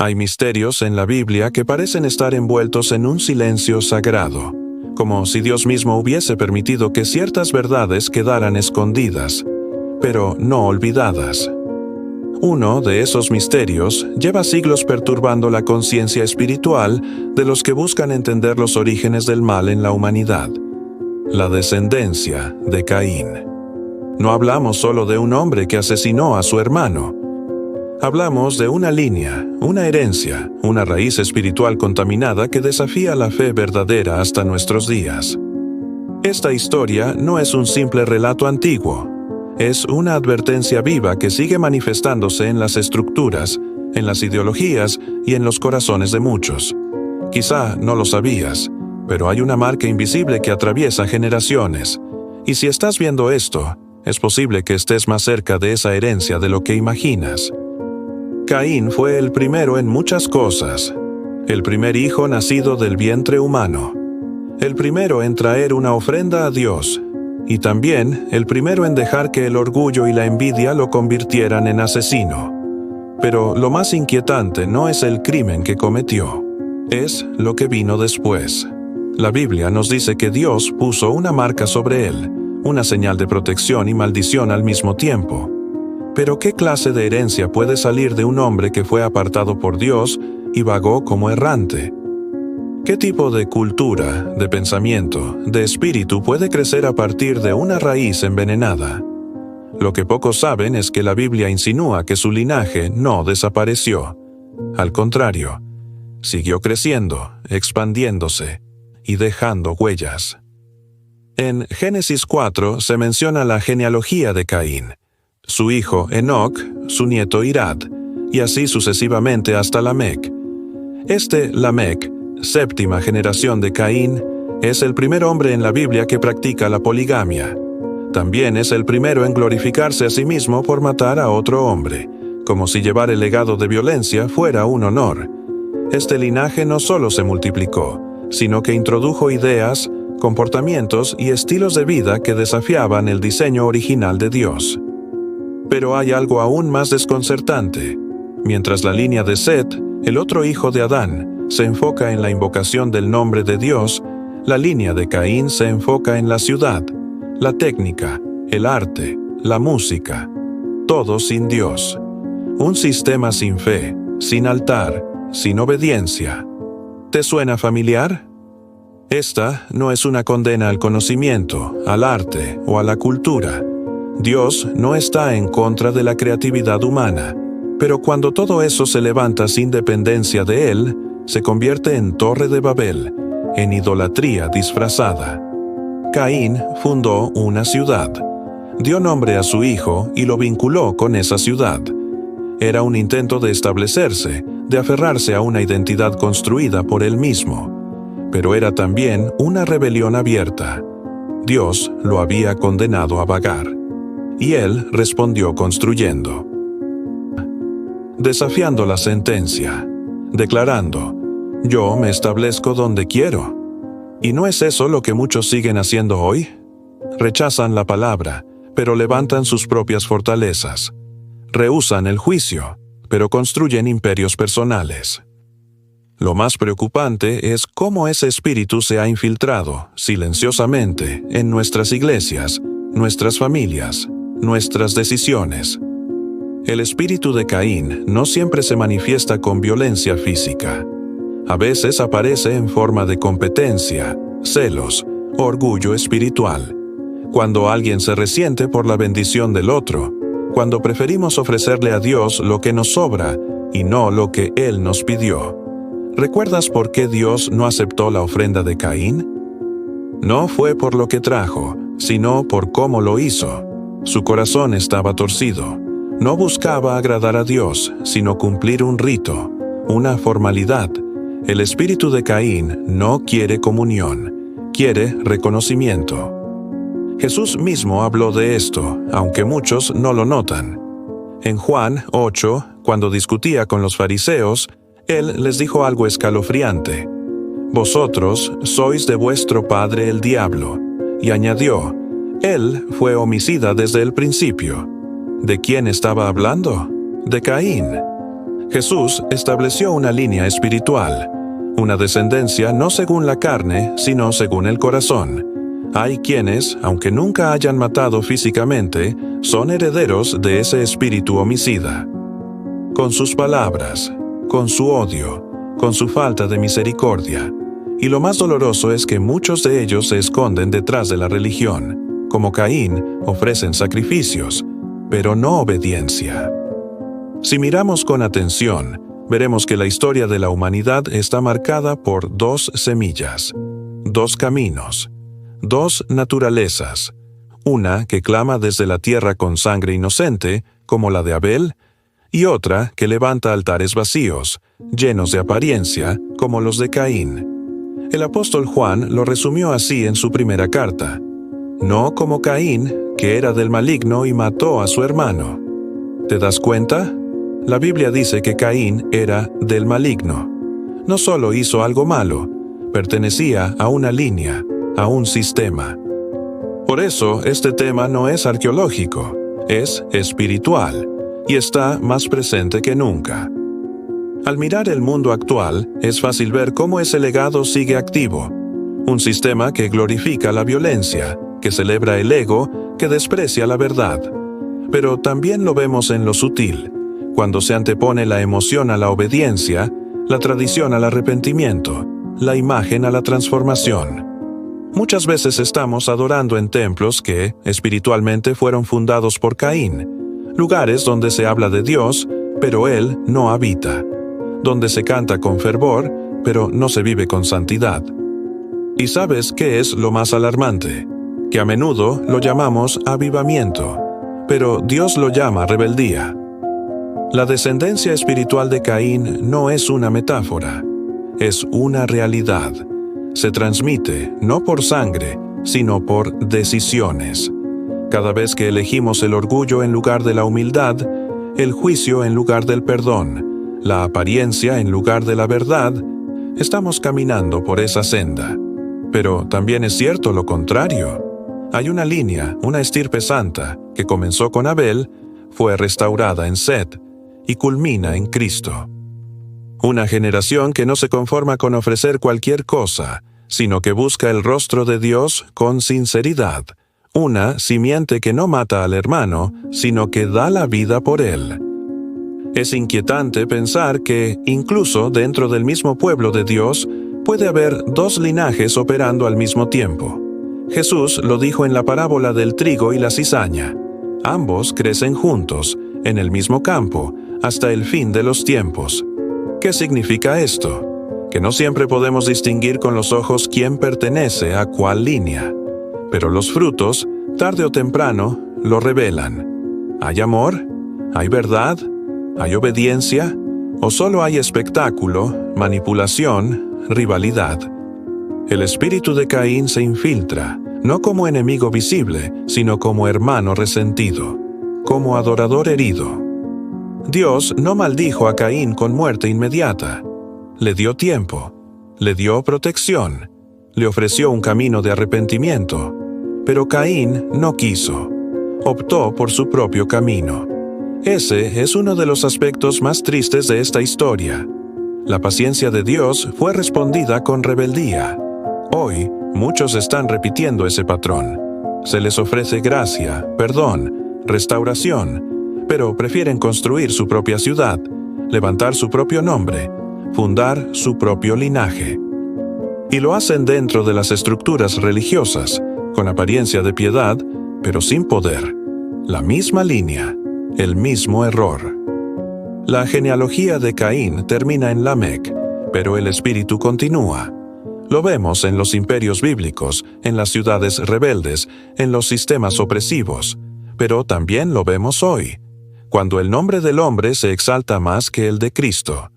Hay misterios en la Biblia que parecen estar envueltos en un silencio sagrado, como si Dios mismo hubiese permitido que ciertas verdades quedaran escondidas, pero no olvidadas. Uno de esos misterios lleva siglos perturbando la conciencia espiritual de los que buscan entender los orígenes del mal en la humanidad: la descendencia de Caín. No hablamos solo de un hombre que asesinó a su hermano. Hablamos de una línea, una herencia, una raíz espiritual contaminada que desafía la fe verdadera hasta nuestros días. Esta historia no es un simple relato antiguo. Es una advertencia viva que sigue manifestándose en las estructuras, en las ideologías y en los corazones de muchos. Quizá no lo sabías, pero hay una marca invisible que atraviesa generaciones. Y si estás viendo esto, es posible que estés más cerca de esa herencia de lo que imaginas. Caín fue el primero en muchas cosas. El primer hijo nacido del vientre humano. El primero en traer una ofrenda a Dios. Y también el primero en dejar que el orgullo y la envidia lo convirtieran en asesino. Pero lo más inquietante no es el crimen que cometió, es lo que vino después. La Biblia nos dice que Dios puso una marca sobre él, una señal de protección y maldición al mismo tiempo. Pero ¿qué clase de herencia puede salir de un hombre que fue apartado por Dios y vagó como errante? ¿Qué tipo de cultura, de pensamiento, de espíritu puede crecer a partir de una raíz envenenada? Lo que pocos saben es que la Biblia insinúa que su linaje no desapareció. Al contrario, siguió creciendo, expandiéndose y dejando huellas. En Génesis 4 se menciona la genealogía de Caín, su hijo Enoc, su nieto Irad, y así sucesivamente hasta Lamec. Lamec, séptima generación de Caín, es el primer hombre en la Biblia que practica la poligamia. También es el primero en glorificarse a sí mismo por matar a otro hombre, como si llevar el legado de violencia fuera un honor. Este linaje no solo se multiplicó, sino que introdujo ideas, comportamientos y estilos de vida que desafiaban el diseño original de Dios. Pero hay algo aún más desconcertante. Mientras la línea de Set, el otro hijo de Adán, se enfoca en la invocación del nombre de Dios, la línea de Caín se enfoca en la ciudad, la técnica, el arte, la música, todo sin Dios. Un sistema sin fe, sin altar, sin obediencia. ¿Te suena familiar? Esta no es una condena al conocimiento, al arte o a la cultura. Dios no está en contra de la creatividad humana, pero cuando todo eso se levanta sin dependencia de Él, se convierte en Torre de Babel, en idolatría disfrazada. Caín fundó una ciudad, dio nombre a su hijo y lo vinculó con esa ciudad. Era un intento de establecerse, de aferrarse a una identidad construida por él mismo. Pero era también una rebelión abierta. Dios lo había condenado a vagar. Y él respondió construyendo. Desafiando la sentencia, declarando: yo me establezco donde quiero. ¿Y no es eso lo que muchos siguen haciendo hoy? Rechazan la palabra, pero levantan sus propias fortalezas. Rehúsan el juicio, pero construyen imperios personales. Lo más preocupante es cómo ese espíritu se ha infiltrado, silenciosamente, en nuestras iglesias, nuestras familias, nuestras decisiones. El espíritu de Caín no siempre se manifiesta con violencia física. A veces aparece en forma de competencia, celos, orgullo espiritual. Cuando alguien se resiente por la bendición del otro, cuando preferimos ofrecerle a Dios lo que nos sobra y no lo que Él nos pidió. ¿Recuerdas por qué Dios no aceptó la ofrenda de Caín? No fue por lo que trajo, sino por cómo lo hizo. Su corazón estaba torcido. No buscaba agradar a Dios, sino cumplir un rito, una formalidad. El espíritu de Caín no quiere comunión, quiere reconocimiento. Jesús mismo habló de esto, aunque muchos no lo notan. En Juan 8, cuando discutía con los fariseos, Él les dijo algo escalofriante: «Vosotros sois de vuestro padre el diablo». Y añadió: «Él fue homicida desde el principio». ¿De quién estaba hablando? De Caín. Jesús estableció una línea espiritual, una descendencia no según la carne, sino según el corazón. Hay quienes, aunque nunca hayan matado físicamente, son herederos de ese espíritu homicida. Con sus palabras, con su odio, con su falta de misericordia. Y lo más doloroso es que muchos de ellos se esconden detrás de la religión. Como Caín, ofrecen sacrificios, pero no obediencia. Si miramos con atención, veremos que la historia de la humanidad está marcada por dos semillas, dos caminos, dos naturalezas, una que clama desde la tierra con sangre inocente, como la de Abel, y otra que levanta altares vacíos, llenos de apariencia, como los de Caín. El apóstol Juan lo resumió así en su primera carta: no como Caín, que era del maligno y mató a su hermano. ¿Te das cuenta? La Biblia dice que Caín era del maligno. No solo hizo algo malo, pertenecía a una línea, a un sistema. Por eso, este tema no es arqueológico, es espiritual, y está más presente que nunca. Al mirar el mundo actual, es fácil ver cómo ese legado sigue activo. Un sistema que glorifica la violencia, que celebra el ego, que desprecia la verdad. Pero también lo vemos en lo sutil, cuando se antepone la emoción a la obediencia, la tradición al arrepentimiento, la imagen a la transformación. Muchas veces estamos adorando en templos que, espiritualmente, fueron fundados por Caín, lugares donde se habla de Dios, pero Él no habita, donde se canta con fervor, pero no se vive con santidad. ¿Y sabes qué es lo más alarmante? Que a menudo lo llamamos avivamiento, pero Dios lo llama rebeldía. La descendencia espiritual de Caín no es una metáfora, es una realidad. Se transmite no por sangre, sino por decisiones. Cada vez que elegimos el orgullo en lugar de la humildad, el juicio en lugar del perdón, la apariencia en lugar de la verdad, estamos caminando por esa senda. Pero también es cierto lo contrario. Hay una línea, una estirpe santa, que comenzó con Abel, fue restaurada en Set, y culmina en Cristo. Una generación que no se conforma con ofrecer cualquier cosa, sino que busca el rostro de Dios con sinceridad. Una simiente que no mata al hermano, sino que da la vida por él. Es inquietante pensar que, incluso dentro del mismo pueblo de Dios, puede haber dos linajes operando al mismo tiempo. Jesús lo dijo en la parábola del trigo y la cizaña. Ambos crecen juntos, en el mismo campo, hasta el fin de los tiempos. ¿Qué significa esto? Que no siempre podemos distinguir con los ojos quién pertenece a cuál línea. Pero los frutos, tarde o temprano, lo revelan. ¿Hay amor? ¿Hay verdad? ¿Hay obediencia? ¿O solo hay espectáculo, manipulación, rivalidad? El espíritu de Caín se infiltra, no como enemigo visible, sino como hermano resentido, como adorador herido. Dios no maldijo a Caín con muerte inmediata. Le dio tiempo, le dio protección, le ofreció un camino de arrepentimiento, pero Caín no quiso, optó por su propio camino. Ese es uno de los aspectos más tristes de esta historia. La paciencia de Dios fue respondida con rebeldía. Hoy, muchos están repitiendo ese patrón. Se les ofrece gracia, perdón, restauración, pero prefieren construir su propia ciudad, levantar su propio nombre, fundar su propio linaje. Y lo hacen dentro de las estructuras religiosas, con apariencia de piedad, pero sin poder. La misma línea, el mismo error. La genealogía de Caín termina en Lamec, pero el espíritu continúa. Lo vemos en los imperios bíblicos, en las ciudades rebeldes, en los sistemas opresivos, pero también lo vemos hoy, cuando el nombre del hombre se exalta más que el de Cristo,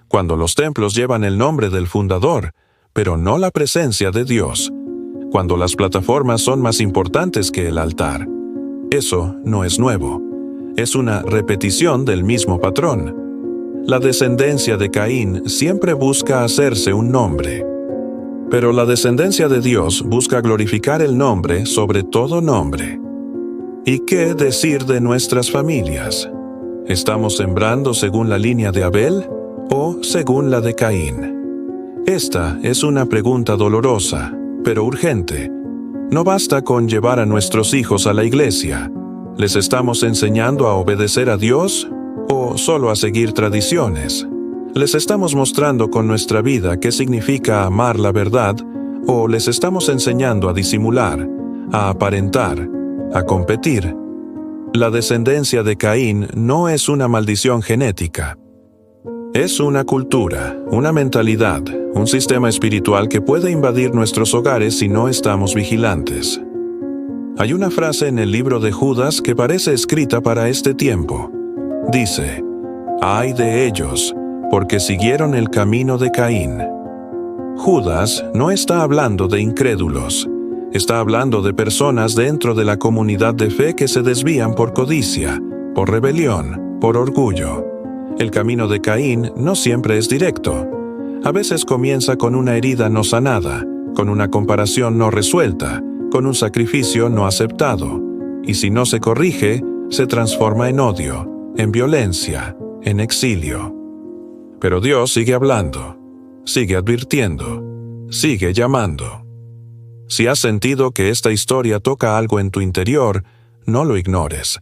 cuando los templos llevan el nombre del fundador, pero no la presencia de Dios, cuando las plataformas son más importantes que el altar. Eso no es nuevo, es una repetición del mismo patrón. La descendencia de Caín siempre busca hacerse un nombre. Pero la descendencia de Dios busca glorificar el nombre sobre todo nombre. ¿Y qué decir de nuestras familias? ¿Estamos sembrando según la línea de Abel o según la de Caín? Esta es una pregunta dolorosa, pero urgente. No basta con llevar a nuestros hijos a la iglesia. ¿Les estamos enseñando a obedecer a Dios o solo a seguir tradiciones? ¿Les estamos mostrando con nuestra vida qué significa amar la verdad o les estamos enseñando a disimular, a aparentar, a competir? La descendencia de Caín no es una maldición genética. Es una cultura, una mentalidad, un sistema espiritual que puede invadir nuestros hogares si no estamos vigilantes. Hay una frase en el libro de Judas que parece escrita para este tiempo. Dice: «Ay de ellos, porque siguieron el camino de Caín». Judas no está hablando de incrédulos. Está hablando de personas dentro de la comunidad de fe que se desvían por codicia, por rebelión, por orgullo. El camino de Caín no siempre es directo. A veces comienza con una herida no sanada, con una comparación no resuelta, con un sacrificio no aceptado. Y si no se corrige, se transforma en odio, en violencia, en exilio. Pero Dios sigue hablando, sigue advirtiendo, sigue llamando. Si has sentido que esta historia toca algo en tu interior, no lo ignores.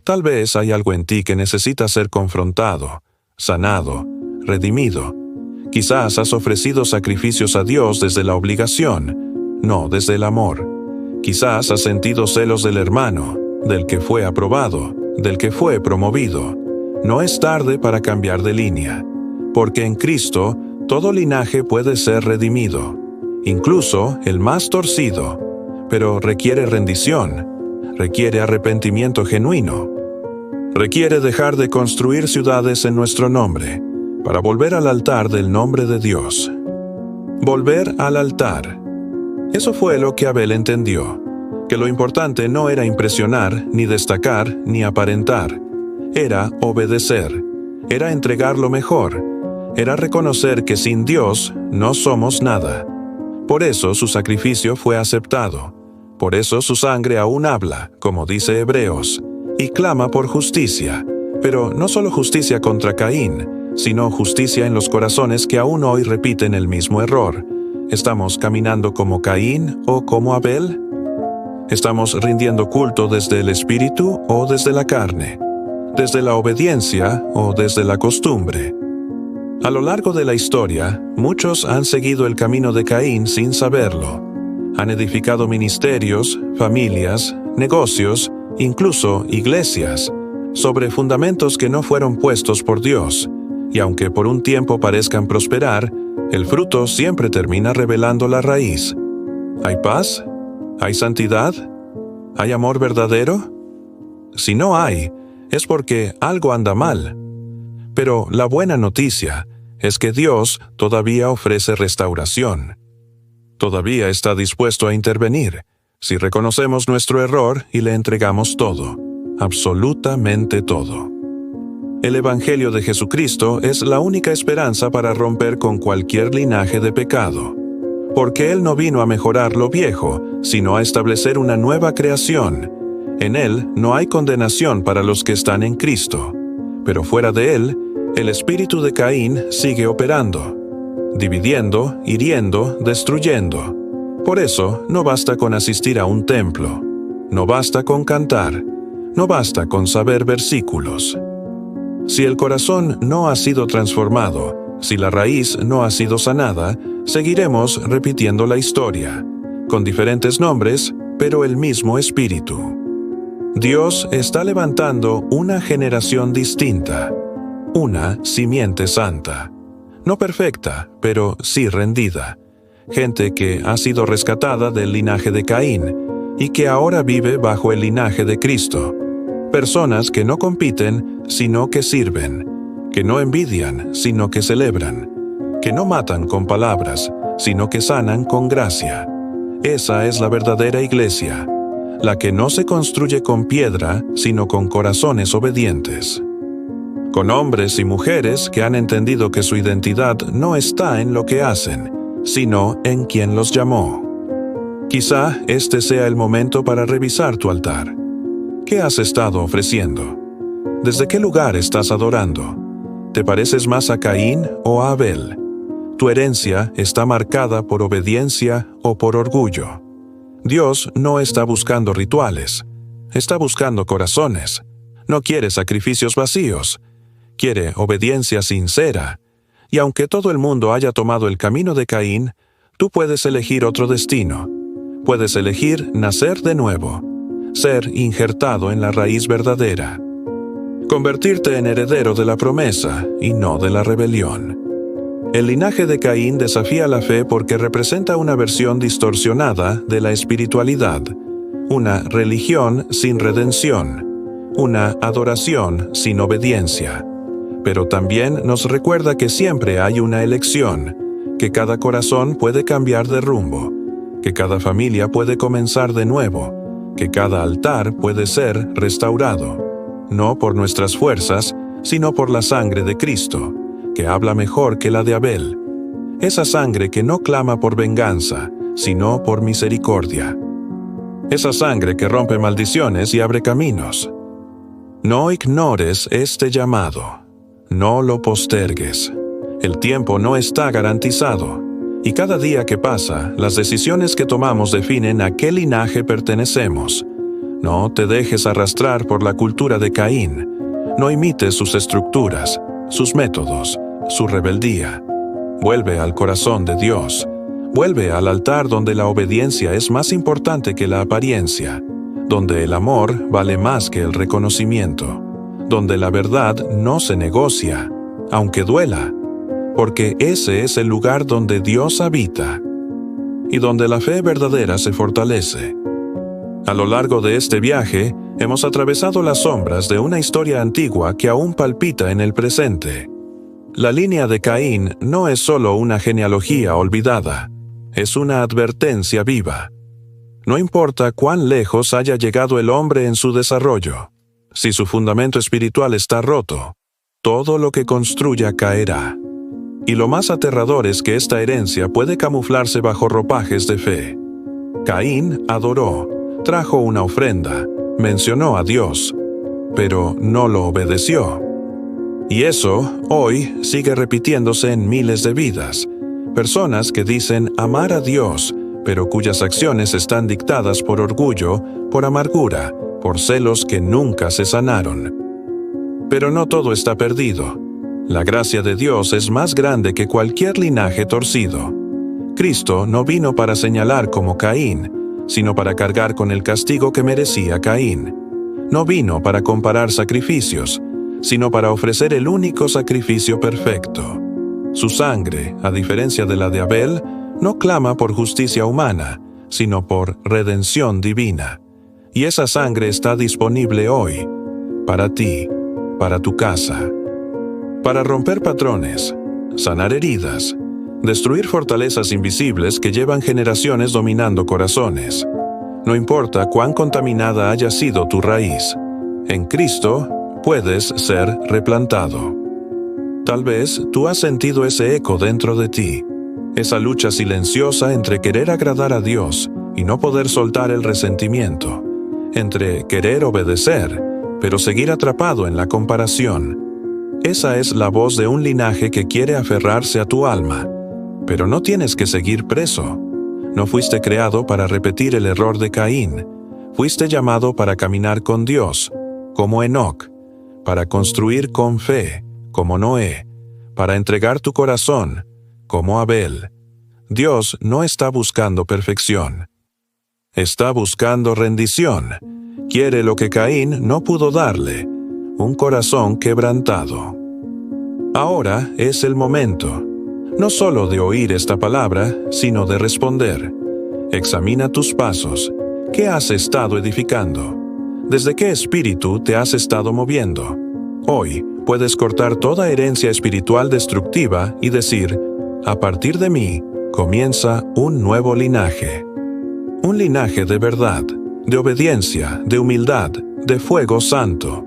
Tal vez hay algo en ti que necesita ser confrontado, sanado, redimido. Quizás has ofrecido sacrificios a Dios desde la obligación, no desde el amor. Quizás has sentido celos del hermano, del que fue aprobado, del que fue promovido. No es tarde para cambiar de línea, porque en Cristo todo linaje puede ser redimido, incluso el más torcido, pero requiere rendición, requiere arrepentimiento genuino. Requiere dejar de construir ciudades en nuestro nombre, para volver al altar del nombre de Dios. Volver al altar. Eso fue lo que Abel entendió, que lo importante no era impresionar, ni destacar, ni aparentar. Era obedecer, era entregar lo mejor, era reconocer que sin Dios no somos nada. Por eso su sacrificio fue aceptado. Por eso su sangre aún habla, como dice Hebreos, y clama por justicia, pero no solo justicia contra Caín, sino justicia en los corazones que aún hoy repiten el mismo error. ¿Estamos caminando como Caín o como Abel? ¿Estamos rindiendo culto desde el espíritu o desde la carne? ¿Desde la obediencia o desde la costumbre? A lo largo de la historia, muchos han seguido el camino de Caín sin saberlo. Han edificado ministerios, familias, negocios, incluso iglesias, sobre fundamentos que no fueron puestos por Dios, y aunque por un tiempo parezcan prosperar, el fruto siempre termina revelando la raíz. ¿Hay paz? ¿Hay santidad? ¿Hay amor verdadero? Si no hay, es porque algo anda mal. Pero la buena noticia es que Dios todavía ofrece restauración. Todavía está dispuesto a intervenir, si reconocemos nuestro error y le entregamos todo, absolutamente todo. El Evangelio de Jesucristo es la única esperanza para romper con cualquier linaje de pecado, porque Él no vino a mejorar lo viejo, sino a establecer una nueva creación. En Él no hay condenación para los que están en Cristo, pero fuera de Él, el espíritu de Caín sigue operando, dividiendo, hiriendo, destruyendo. Por eso, no basta con asistir a un templo, no basta con cantar, no basta con saber versículos. Si el corazón no ha sido transformado, si la raíz no ha sido sanada, seguiremos repitiendo la historia, con diferentes nombres, pero el mismo espíritu. Dios está levantando una generación distinta, una simiente santa. No perfecta, pero sí rendida. Gente que ha sido rescatada del linaje de Caín y que ahora vive bajo el linaje de Cristo. Personas que no compiten, sino que sirven. Que no envidian, sino que celebran. Que no matan con palabras, sino que sanan con gracia. Esa es la verdadera iglesia, la que no se construye con piedra, sino con corazones obedientes. Con hombres y mujeres que han entendido que su identidad no está en lo que hacen, sino en quien los llamó. Quizá este sea el momento para revisar tu altar. ¿Qué has estado ofreciendo? ¿Desde qué lugar estás adorando? ¿Te pareces más a Caín o a Abel? ¿Tu herencia está marcada por obediencia o por orgullo? Dios no está buscando rituales, está buscando corazones. No quiere sacrificios vacíos, quiere obediencia sincera. Y aunque todo el mundo haya tomado el camino de Caín, tú puedes elegir otro destino. Puedes elegir nacer de nuevo, ser injertado en la raíz verdadera, convertirte en heredero de la promesa y no de la rebelión. El linaje de Caín desafía la fe porque representa una versión distorsionada de la espiritualidad, una religión sin redención, una adoración sin obediencia. Pero también nos recuerda que siempre hay una elección, que cada corazón puede cambiar de rumbo, que cada familia puede comenzar de nuevo, que cada altar puede ser restaurado, no por nuestras fuerzas, sino por la sangre de Cristo, que habla mejor que la de Abel, esa sangre que no clama por venganza, sino por misericordia, esa sangre que rompe maldiciones y abre caminos. No ignores este llamado, no lo postergues. El tiempo no está garantizado, y cada día que pasa, las decisiones que tomamos definen a qué linaje pertenecemos. No te dejes arrastrar por la cultura de Caín, no imites sus estructuras, sus métodos, su rebeldía. Vuelve al corazón de Dios, vuelve al altar donde la obediencia es más importante que la apariencia, donde el amor vale más que el reconocimiento, donde la verdad no se negocia, aunque duela, porque ese es el lugar donde Dios habita y donde la fe verdadera se fortalece. A lo largo de este viaje, hemos atravesado las sombras de una historia antigua que aún palpita en el presente. La línea de Caín no es solo una genealogía olvidada, es una advertencia viva. No importa cuán lejos haya llegado el hombre en su desarrollo, si su fundamento espiritual está roto, todo lo que construya caerá. Y lo más aterrador es que esta herencia puede camuflarse bajo ropajes de fe. Caín adoró, trajo una ofrenda, mencionó a Dios, pero no lo obedeció. Y eso, hoy, sigue repitiéndose en miles de vidas. Personas que dicen amar a Dios, pero cuyas acciones están dictadas por orgullo, por amargura, por celos que nunca se sanaron. Pero no todo está perdido. La gracia de Dios es más grande que cualquier linaje torcido. Cristo no vino para señalar como Caín, sino para cargar con el castigo que merecía Caín. No vino para comparar sacrificios, sino para ofrecer el único sacrificio perfecto. Su sangre, a diferencia de la de Abel, no clama por justicia humana, sino por redención divina. Y esa sangre está disponible hoy, para ti, para tu casa, para romper patrones, sanar heridas, destruir fortalezas invisibles que llevan generaciones dominando corazones. No importa cuán contaminada haya sido tu raíz, en Cristo puedes ser replantado. Tal vez tú has sentido ese eco dentro de ti, esa lucha silenciosa entre querer agradar a Dios y no poder soltar el resentimiento, entre querer obedecer, pero seguir atrapado en la comparación. Esa es la voz de un linaje que quiere aferrarse a tu alma, pero no tienes que seguir preso. No fuiste creado para repetir el error de Caín, fuiste llamado para caminar con Dios, como Enoc, para construir con fe, como Noé, para entregar tu corazón, como Abel. Dios no está buscando perfección. Está buscando rendición. Quiere lo que Caín no pudo darle, un corazón quebrantado. Ahora es el momento, no solo de oír esta palabra, sino de responder. Examina tus pasos. ¿Qué has estado edificando? ¿Desde qué espíritu te has estado moviendo? Hoy puedes cortar toda herencia espiritual destructiva y decir, a partir de mí comienza un nuevo linaje. Un linaje de verdad, de obediencia, de humildad, de fuego santo.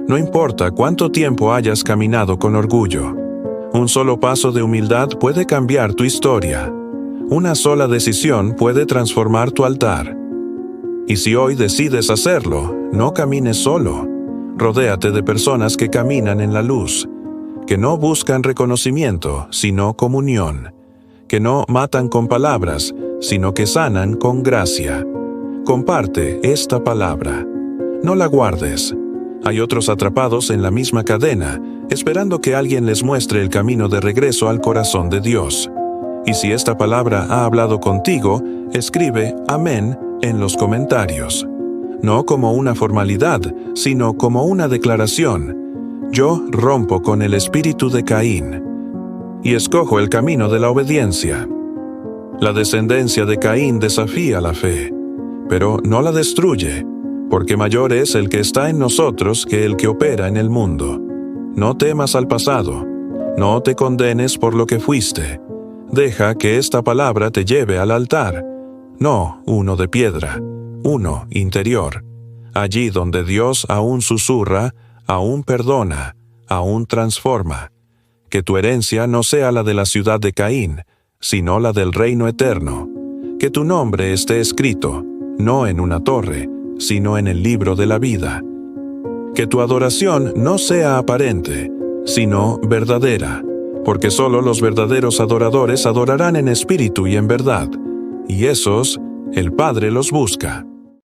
No importa cuánto tiempo hayas caminado con orgullo. Un solo paso de humildad puede cambiar tu historia. Una sola decisión puede transformar tu altar. Y si hoy decides hacerlo, no camines solo. Rodéate de personas que caminan en la luz, que no buscan reconocimiento, sino comunión, que no matan con palabras, sino que sanan con gracia. Comparte esta palabra. No la guardes. Hay otros atrapados en la misma cadena, esperando que alguien les muestre el camino de regreso al corazón de Dios. Y si esta palabra ha hablado contigo, escribe amén en los comentarios. No como una formalidad, sino como una declaración. Yo rompo con el espíritu de Caín y escojo el camino de la obediencia. La descendencia de Caín desafía la fe, pero no la destruye, porque mayor es el que está en nosotros que el que opera en el mundo. No temas al pasado, no te condenes por lo que fuiste. Deja que esta palabra te lleve al altar, no uno de piedra, uno interior, allí donde Dios aún susurra, aún perdona, aún transforma. Que tu herencia no sea la de la ciudad de Caín, sino la del reino eterno. Que tu nombre esté escrito, no en una torre, sino en el libro de la vida. Que tu adoración no sea aparente, sino verdadera, porque solo los verdaderos adoradores adorarán en espíritu y en verdad, y esos el Padre los busca.